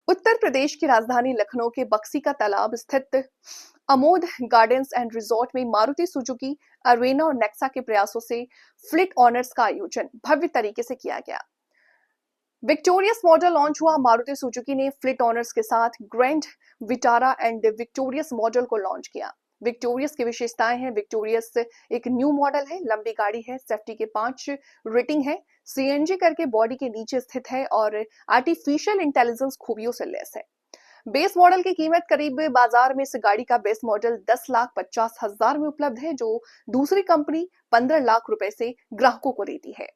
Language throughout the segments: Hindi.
उत्तर प्रदेश की राजधानी लखनऊ के बक्सी का तालाब स्थित अमोद गार्डन्स एंड रिजॉर्ट में मारुति सुजुकी अरेना और नेक्सा के प्रयासों से फ्लीट ऑनर्स का आयोजन भव्य तरीके से किया गया। विक्टोरियस मॉडल लॉन्च हुआ। मारुति सुजुकी ने फ्लीट ऑनर्स के साथ grand Vitara and victorious model को लॉन्च किया। विक्टोरियस की विशेषताएं हैं। विक्टोरियस एक न्यू मॉडल है, लंबी गाड़ी है, सेफ्टी के 5 रेटिंग है, सीएनजी करके बॉडी के नीचे स्थित है और आर्टिफिशियल इंटेलिजेंस खूबियों से लैस है। बेस मॉडल की कीमत करीब बाजार में इस गाड़ी का बेस मॉडल 10,50,000 में उपलब्ध है, जो दूसरी कंपनी 15 लाख रुपए से ग्राहकों को देती है।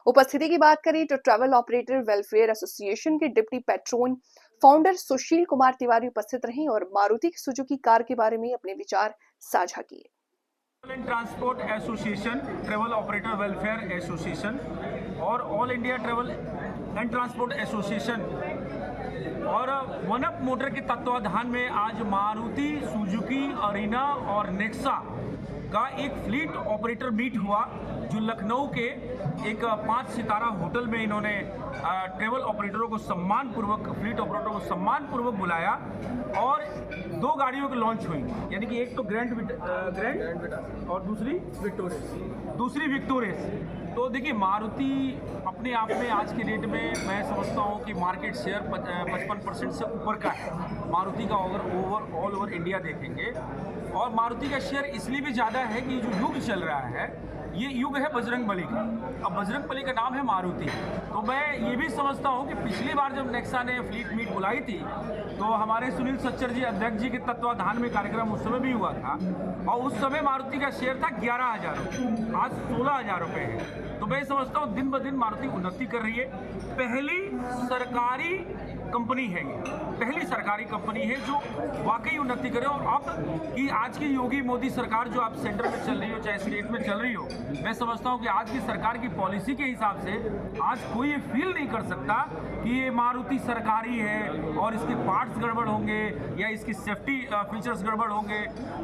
उपस्थिति की बात करें तो ट्रैवल ऑपरेटर वेलफेयर एसोसिएशन के deputy Patreon founder Sushil Kumar Tiwari उपस्थित रहे और मारुति सुजुकी कार के बारे में अपने विचार साझा किए। Travel and transport association, travel operator welfare association और all India travel and transport association और वन अप मोटर के तत्वाधान में आज मारुति सुजुकी अरेना और नेक्सा का एक फ्लीट ऑपरेटर मीट हुआ, जो लखनऊ के एक 5 सितारा होटल में इन्होंने ट्रैवल ऑपरेटरों को सम्मानपूर्वक, फ्लीट ऑपरेटरों को सम्मानपूर्वक बुलाया और 2 गाड़ियों की लॉन्च हुई, यानी कि एक तो ग्रैंड और दूसरी विक्टोरियस। तो देखिए, मारुति अपने आप में आज के डेट में मैं समझता हूँ कि मार्केट शेयर 55% से ऊपर का है मारुति का। ऑल ओवर इंडिया देखेंगे और मारुति का शेयर इसलिए भी ज़्यादा है कि जो युग चल रहा है, ये युग है बजरंगबली का। अब बजरंगबली का नाम है मारुति। तो मैं ये भी समझता हूँ कि पिछली बार जब नेक्सा ने फ्लीट मीट बुलाई थी तो हमारे सुनील सच्चर जी, अध्यक्ष जी के तत्वाधान में कार्यक्रम उस समय भी हुआ था और उस समय मारुति का शेयर था 11,000 रुपये, आज 16,000 रुपये है। तो मैं समझता हूँ दिन ब दिन मारुति उन्नति कर रही है। पहली सरकारी कंपनी है, ये पहली सरकारी कंपनी है जो वाकई उन्नति करे। और अब कि आज की योगी मोदी सरकार जो आप सेंटर में चल रही हो चाहे स्टेट में चल रही हो, मैं समझता हूं कि आज की सरकार की पॉलिसी के हिसाब से आज कोई ये फील नहीं कर सकता कि ये मारुति सरकारी है और इसके पार्ट्स गड़बड़ होंगे या इसकी सेफ्टी फीचर्स गड़बड़ होंगे।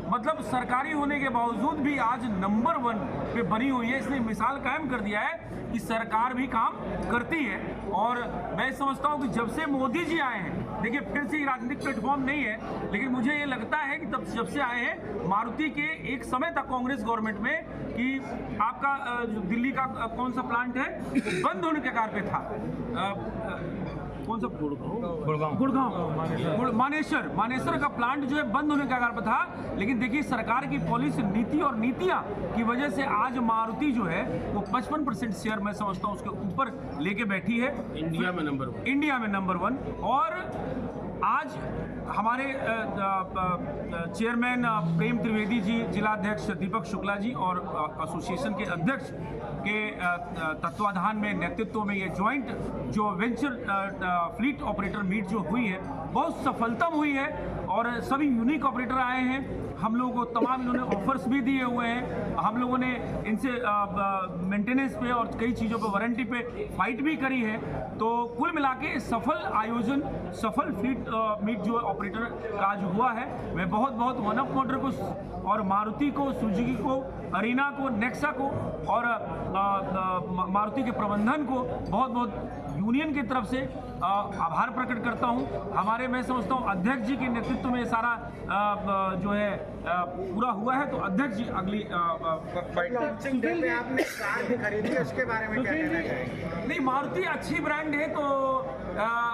मतलब सरकारी होने के बावजूद भी आज नंबर 1 पे बनी हुई है। इसने मिसाल कायम कर दिया है कि सरकार भी काम करती है। और मैं समझता हूं कि जब से मोदी जी आए हैं, देखिए फिर से राजनीतिक प्लेटफॉर्म नहीं है, लेकिन मुझे ये लगता है कि तब जब से आए हैं मारुति के, एक समय था कांग्रेस गवर्नमेंट में कि आपका जो दिल्ली का कौन सा प्लांट है वो बंद होने के कगार पे था, कौन सा, गुड़गांव मानेसर का प्लांट जो है बंद होने के कगार पर था। लेकिन देखिए, सरकार की पॉलिसी, नीति और नीतियां की वजह से आज मारुति जो है वो 55% शेयर मैं समझता हूं उसके ऊपर लेके बैठी है, इंडिया में नंबर 1। और आज हमारे चेयरमैन प्रेम त्रिवेदी जी, जिलाध्यक्ष दीपक शुक्ला जी और एसोसिएशन के अध्यक्ष के तत्वाधान में, नेतृत्व में ये ज्वाइंट जो वेंचर फ्लीट ऑपरेटर मीट जो हुई है बहुत सफलतम हुई है और सभी यूनिक ऑपरेटर आए हैं। हम लोगों को तमाम इन्होंने ऑफर्स भी दिए हुए हैं। हम लोगों ने इनसे मेंटेनेंस पे और कई चीज़ों पे वारंटी पे फाइट भी करी है। तो कुल मिला के सफल आयोजन, सफल फ्लीट मीट जो ऑपरेटर का आज हुआ है, मैं बहुत वन अप मोटर को और मारुति को, सुजुकी को, अरेना को, नेक्सा को और मारुति के प्रबंधन को बहुत यूनियन की तरफ से आभार प्रकट करता हूं। हमारे, मैं समझता हूं अध्यक्ष जी के नेतृत्व में सारा जो है पूरा हुआ है। तो अध्यक्ष जी अगली आपने कार खरीदी है, उसके बारे में क्या कहना चाहिए? नहीं, मारुति अच्छी ब्रांड है। तो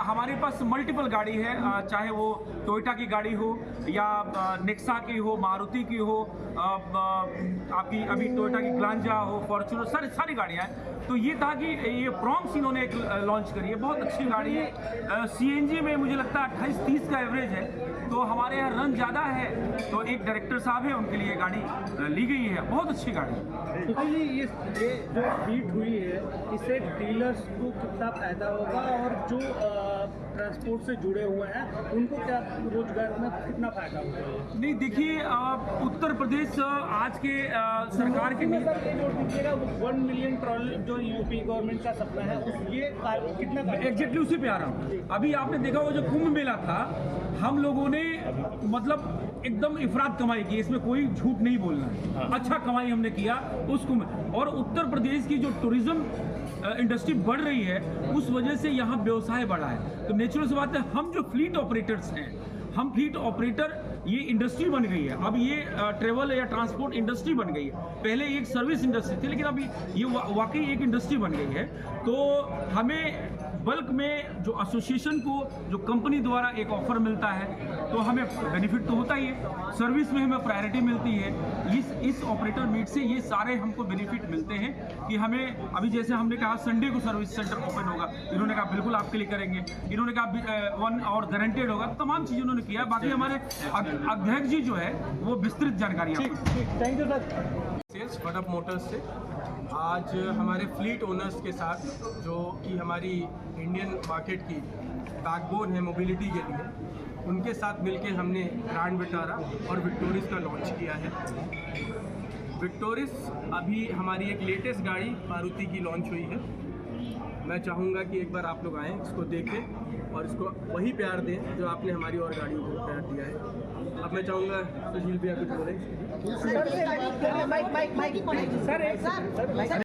हमारे पास मल्टीपल गाड़ी है, चाहे वो टोयोटा की गाड़ी हो या नेक्सा की हो, मारुति की हो, आपकी अभी टोयोटा की ग्लांजा हो, फॉर्च्यूनर, सारी गाड़ियाँ हैं। तो ये था कि ये प्रॉम्स इन्होंने एक लॉन्च करी है, बहुत अच्छी गाड़ी है। सीएनजी में मुझे लगता है 28-30 का एवरेज है। तो हमारे यहाँ रन ज़्यादा है, तो एक डायरेक्टर साहब है, उनके लिए गाड़ी ली गई है, बहुत अच्छी गाड़ी है। तो ये जो मीट हुई है, इससे डीलर्स को कितना फायदा होगा और जो ट्रांसपोर्ट से जुड़े हुए हैं उनको क्या रोजगार में कितना फायदा होगा? नहीं, देखिए, उत्तर प्रदेश आज के सरकार के जो दिखेगा वो 1 मिलियन ट्रॉली जो यूपी गवर्नमेंट का सपना है, ये कितना एग्जैक्टली उसी पे आ रहा हूँ। अभी आपने देखा वो जो कुंभ मेला था, हम लोगों ने मतलब एकदम इफरात कमाई की, इसमें कोई झूठ नहीं बोलना है। अच्छा कमाई हमने किया उसको। और उत्तर प्रदेश की जो टूरिज्म इंडस्ट्री बढ़ रही है, उस वजह से यहाँ व्यवसाय बढ़ा है। तो नेचुरल सी बात है, हम जो फ्लीट ऑपरेटर्स हैं, हम फ्लीट ऑपरेटर, ये इंडस्ट्री बन गई है। अब ये ट्रेवल या ट्रांसपोर्ट इंडस्ट्री बन गई है। पहले एक सर्विस इंडस्ट्री थी, लेकिन अभी ये वाकई एक इंडस्ट्री बन गई है। तो हमें बल्क में जो एसोसिएशन को जो कंपनी द्वारा एक ऑफर मिलता है, तो हमें बेनिफिट तो होता ही है, सर्विस में हमें प्रायोरिटी मिलती है। इस ऑपरेटर मीट से ये सारे हमको बेनिफिट मिलते हैं कि हमें, अभी जैसे हमने कहा संडे को सर्विस सेंटर ओपन होगा, इन्होंने कहा बिल्कुल आपके लिए करेंगे, इन्होंने कहा 1 आवर गारंटेड होगा, तमाम चीज़ें उन्होंने किया। बाकी हमारे अध्यक्ष जी जो है वो विस्तृत जानकारी thank you sir. Sales one up motors से आज हमारे फ्लीट ओनर्स के साथ, जो कि हमारी इंडियन मार्केट की बैकबोन है मोबिलिटी के लिए, उनके साथ मिलकर हमने ग्रैंड विटारा और विक्टोरिस का लॉन्च किया है। विक्टोरिस अभी हमारी एक लेटेस्ट गाड़ी मारुति की लॉन्च हुई है। मैं चाहूँगा कि एक बार आप लोग आएँ, इसको देखें और इसको वही प्यार दें जो आपने हमारी और गाड़ियों को प्यार दिया है। अब मैं चाहूँगा सुशील भैया कुछ बोलें। सर